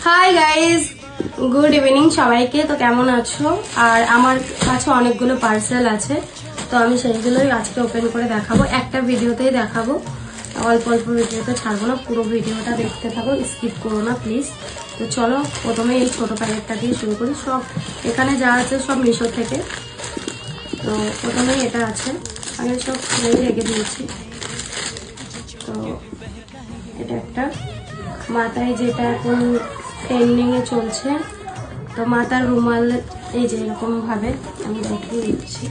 Hi guys, good evening সবাইকে। তো কেমন আছো? আর আমার কাছে অনেকগুলো পার্সেল আছে, তো আমি সেইগুলোই আজকে ওপেন করে দেখাবো। একটা ভিডিওতেই দেখাবো, অল্প অল্প ভিডিওতে ছাড়বো না। পুরো ভিডিওটা দেখতে থাকো, স্কিপ করো না প্লিজ। তো চলো প্রথমে এই ছোটো প্যাকেটটা দিয়ে শুরু করি। সব এখানে যা আছে সব মিশো থেকে। তো প্রথমেই এটা আছে, আমি সব খুলেই রেখে দিয়েছি। তো এটা একটা মাথায়, যেটা এখন ট্রেন্ডিংয়ে চলছে, তো মাথার রুমাল এই যে এরকম ভাবে আমি দেখিয়ে দিচ্ছি।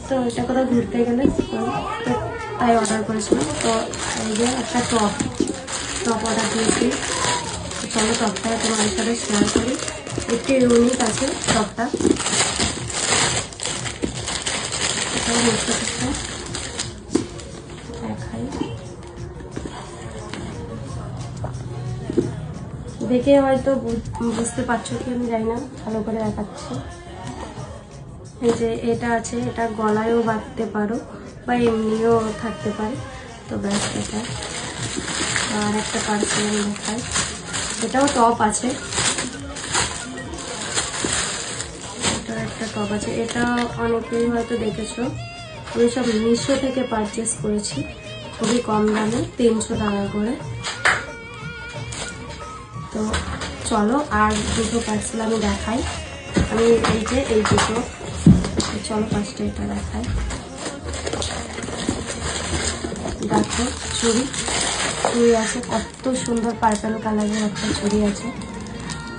তো এটা কোথাও ঘুরতে গেলে তাই অর্ডার করেছিলাম। তো এই যে একটা টপ অর্ডার দিয়েছি। চলো টপটা তোমাদের সাথে শেয়ার করি। একটু ইউনিক আছে টপটা। এটাও মিশো থেকে দেখাই। দেখে হয়তো বুঝতে পারছো কি আমি জানি না, ভালো করে দেখাচ্ছি। এই যে এটা আছে, এটা গলায়ও বাঁধতে পারো বা এমনিও থাকতে পারে। তো ব্যাস এটা। আর একটা পার্সেল আমি দেখাই, এটাও টপ আছে। এটাও একটা টপ আছে, এটা অনেকেই হয়তো দেখেছো। আমি সব মিশো থেকে পারচেস করেছি, খুবই কম দামে, 300 টাকা করে। তো চলো আর দুটো পার্সেল আমি দেখাই। আমি এই দুটো, চলো ফার্স্টে এটা দেখাই। দেখো চুড়ি আছে, কত সুন্দর পার্পল কালারের একটা চুড়ি আছে।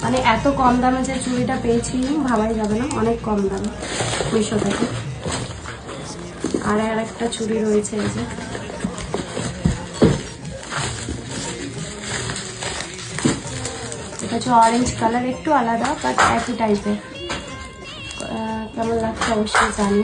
মানে এত কম দামে যে চুড়িটা পেয়েছি ভাবাই যাবে না, অনেক কম দামে মিশো থেকে। আর একটা চুড়ি রয়েছে, এই যে এটা হচ্ছে অরেঞ্জ কালার, একটু আলাদা বাট একই টাইপের। কেমন লাগছে অবশ্যই জানি।